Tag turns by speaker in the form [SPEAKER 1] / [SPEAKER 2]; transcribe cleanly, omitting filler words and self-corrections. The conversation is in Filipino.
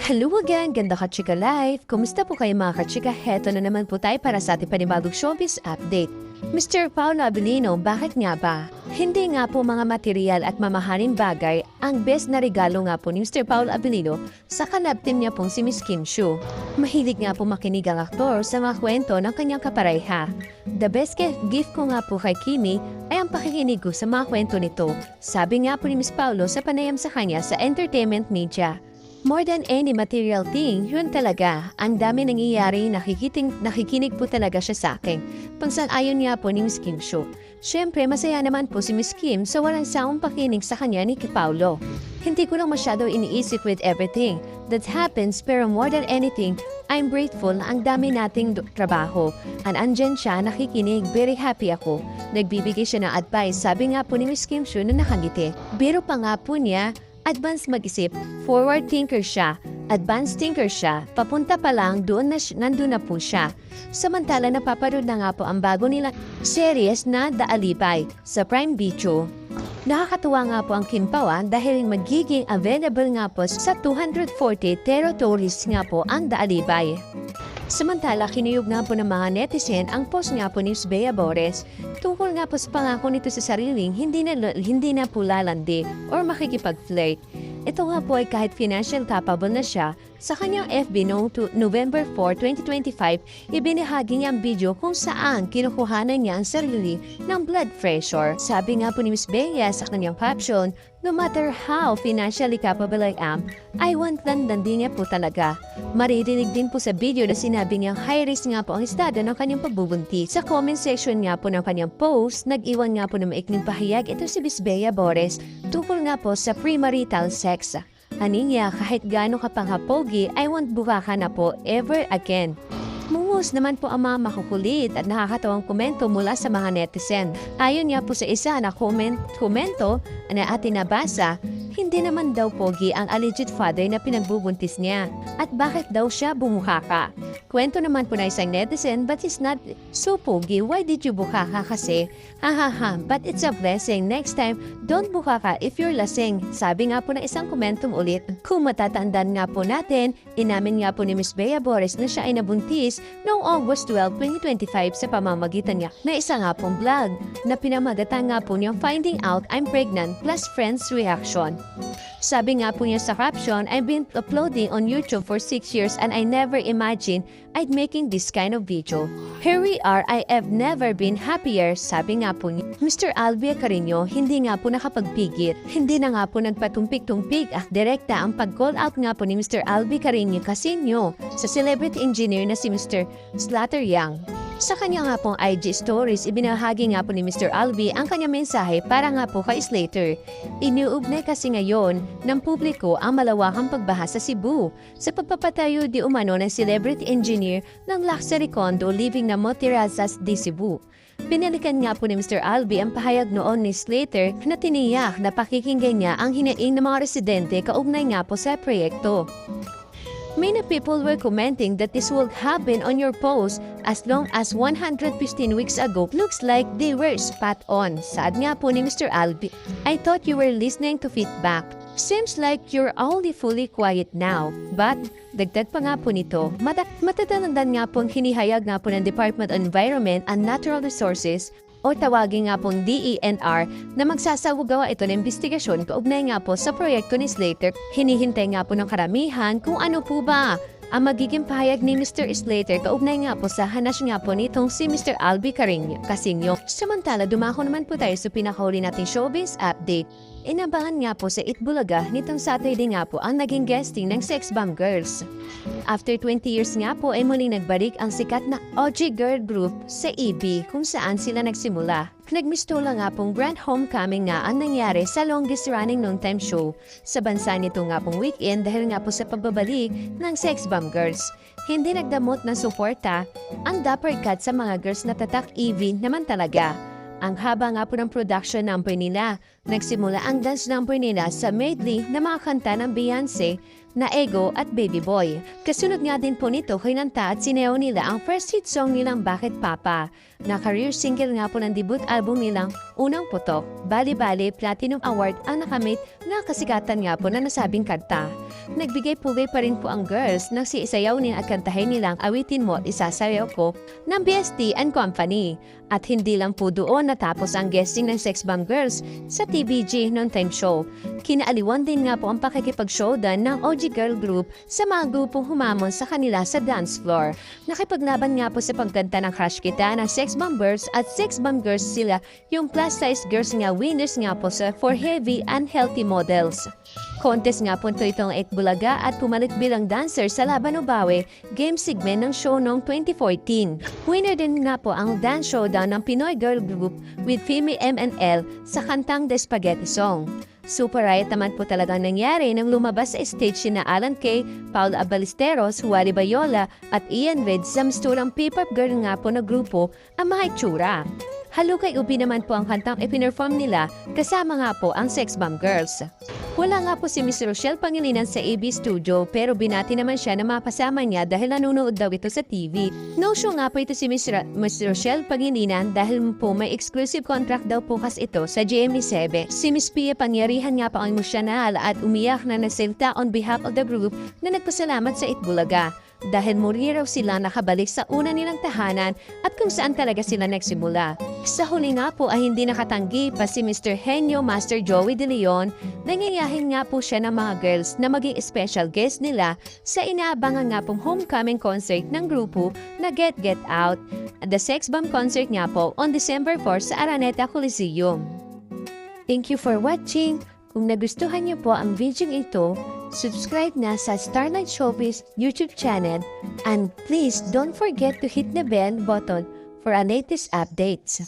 [SPEAKER 1] Hello again, ganda ka chika life! Kumusta po kayo mga kachika? Heto na naman po tayo para sa ating panibagong showbiz update. Mr. Paolo Abilino, bakit nga ba? Hindi nga po mga material at mamahaling bagay ang best na regalo nga po ni Mr. Paolo Abilino sa kalab team niya pong si Miss Kim Chiu. Mahilig nga po makinig ang aktor sa mga kwento ng kanyang kapareha. The best gift ko nga po kay Kimi ay ang pakikinig ko sa mga kwento nito. Sabi nga po ni Miss Paolo sa panayam sa kanya sa entertainment media. More than any material thing, yun talaga. Ang dami nangyayari, nakikinig po talaga siya sa akin. Pangsang-ayon niya po ni Miss Kim Chiu. Siyempre, masaya naman po si Miss Kim sa walang saong pakinig sa kanya ni Paulo. Hindi ko lang masyado iniisip with everything that happens, pero more than anything, I'm grateful na ang dami nating trabaho. Andyan siya, nakikinig, very happy ako. Nagbibigay siya ng advice, sabi nga po ni Miss Kim Chiu na nakangiti. Biro pa nga po niya, advanced mag-isip, forward thinker siya, advanced thinker siya, papunta pa lang doon nandun na po siya. Samantala napapanood na nga po ang bago nila series na The Alibay sa Prime Video. Nakakatuwa nga po ang Kim Pawan dahil magiging available nga po sa 240 territories nga po ang The Alibay. Samantala, kinuyog nga po ng mga netizen ang post nga po ni Bea Bores tungkol nga po sa pangako nito sa sariling hindi na po lalandi or makikipag-flirt. Ito nga po ay kahit financial capable na siya, sa kanyang FB noong November 4, 2025, ibinahagi niya ang video kung saan kinukuhanan niya ang sarili ng blood pressure. Sabi nga po ni Ms. Bea sa kanyang caption, no matter how financially capable I am, I want landandin niya po talaga. Maririnig din po sa video na sinabi niyang high risk nga po ang estado ng kanyang pagbubuntis. Sa comment section nga po ng kanyang post, nag-iwan nga po ng maikling pahayag ito si Ms. Bea Bores tungkol nga po sa premarital sex. Aninya, kahit gaano ka pang hapogi, I won't buka ka na po ever again. Mungos naman po ang mga makukulit at nakakatawang komento mula sa mga netizen. Ayon nga po sa isa na komento na ating nabasa, hindi naman daw pogi ang alleged father na pinagbubuntis niya. At bakit daw siya bumuhaka? Kwento naman po na isang netizen, but he's not so pogi. Why did you bukaka kasi? Hahaha, but it's a blessing. Next time, don't bukaka if you're lasing. Sabi nga po na isang komentum ulit. Kung matatandaan nga po natin, inamin nga po ni Ms. Bea Bores na siya ay nabuntis noong August 12, 2025 sa pamamagitan niya na isa nga pong vlog na pinamagatan nga po niyang finding out I'm pregnant plus friends reaction. Sabi nga po niya sa caption, I've been uploading on YouTube for 6 years and I never imagined I'd making this kind of video. Here we are, I have never been happier. Sabi nga po niya, Mr. Albia Carino, hindi nga po nakapagpigit. Hindi na nga po nagpatumpik-tumpik at direkta ang pag-call out nga po ni Mr. Albia Carino Casino sa celebrity engineer na si Mr. Slater Young. Sa kanya nga pong IG stories, ibinahagi nga po ni Mr. Albi ang kanyang mensahe para nga po kay Slater. Iniuugnay kasi ngayon ng publiko ang malawakang pagbaha sa Cebu sa pagpapatayo di umano ng celebrity engineer ng luxury condo living na Motirazas de Cebu. Pinalikan nga po ni Mr. Albi ang pahayag noon ni Slater na tiniyak na pakikinggan niya ang hinaing ng mga residente kaugnay nga po sa proyekto. Many people were commenting that this would happen on your post as long as 115 weeks ago. Looks like they were spot on. Saad nga po ni Mr. Albi, I thought you were listening to feedback. Seems like you're only fully quiet now. But, dagdag pa nga po nito, matatandaan nga pong hinihayag nga po ng Department of Environment and Natural Resources o tawagin nga pong DENR na magsasagawa ito ng investigasyon kaugnay nga po sa proyekto ni Slater. Hinihintay nga po ng karamihan kung ano po ba ang magiging pahayag ni Mr. Slater kaugnay nga po sa hanas nga po nitong si Mr. Albi Casino. Samantala, dumako naman po tayo sa pinakahuli nating showbiz update. Inabangan nga po sa Itbulaga nitong Saturday nga po ang naging guesting ng Sex Bomb Girls. After 20 years nga po ay muling nagbalik ang sikat na OG girl group sa EB kung saan sila nagsimula. Nagmistola nga pong grand homecoming nga ang nangyari sa longest running noontime show sa bansa nito nga pong weekend dahil nga po sa pagbabalik ng Sex Bomb Girls. Hindi nagdamot ng suporta ang dapper cut sa mga girls na tatak EB naman talaga. Ang haba nga po ng production number nila. Nagsimula ang dance number nila sa medley na mga kanta ng Beyonce na Ego at Baby Boy. Kasunod nga din po nito kinanta at sineo nila ang first hit song nilang Bakit Papa, na career single nga po ng debut album nilang Unang Putok. Bali-bali, Platinum Award ang nakamit na kasikatan nga po na nasabing kanta. Nagbigay-pugay pa rin po ang girls nang siisayaw niya at kantahin nilang Awitin Mo at Isasayaw Ko ng BST and Company. At hindi lang po doon natapos ang guesting ng Sex Bomb Girls sa TVG Noontime Show. Kinaaliwan din nga po ang pakikipag-showdown ng OG Girl Group sa mga grupong humamon sa kanila sa dance floor. Nakipaglaban nga po sa pagkanta ng Crush Kita ng Sex Bomb Girls at Sex Bomb Girls sila yung plus-size girls nga winners nga po sa For Heavy and Healthy Models. Contest nga po itong Ekbulaga at pumalit bilang dancer sa Laban o Bawi game segment ng show noong 2014. Winner din nga po ang dance showdown ng Pinoy Girl Group with Femi MNL sa kantang The Spaghetti Song. Super riot naman po talagang nangyari nang lumabas sa stage sina Alan Kay, Paul Abalisteros, Wally Bayola at Ian Reid sa misturang P-pop girl nga po na grupo ang mga itsura. Halukay Ubi naman po ang kantang ipinerform nila kasama nga po ang Sex Bomb Girls. Wala nga po si Miss Rochelle Pangilinan sa AB Studio pero binati naman siya na mapasama niya dahil nanonood daw ito sa TV. No-show nga po ito si Miss Rochelle Pangilinan dahil po may exclusive contract daw po kas ito sa GMA7. Si Miss Pia Pangyarihan nga pa ang emosyonal at umiyak na nagsalita on behalf of the group na nagpasalamat sa Itbulaga. Dahil muli raw sila nakabalik sa una nilang tahanan at kung saan talaga sila nagsimula. Sa huli nga po ay hindi nakatanggi pa si Mr. Henyo Master Joey De Leon. Nangayahin nga po siya ng mga girls na maging special guest nila sa inaabangan nga pong homecoming concert ng grupo na Get Out. The Sex Bomb concert nga po on December 4 sa Araneta Coliseum. Thank you for watching. Kung nagustuhan niyo po ang video ito, subscribe na sa Starlight Showbiz YouTube channel and please don't forget to hit the bell button for our latest updates.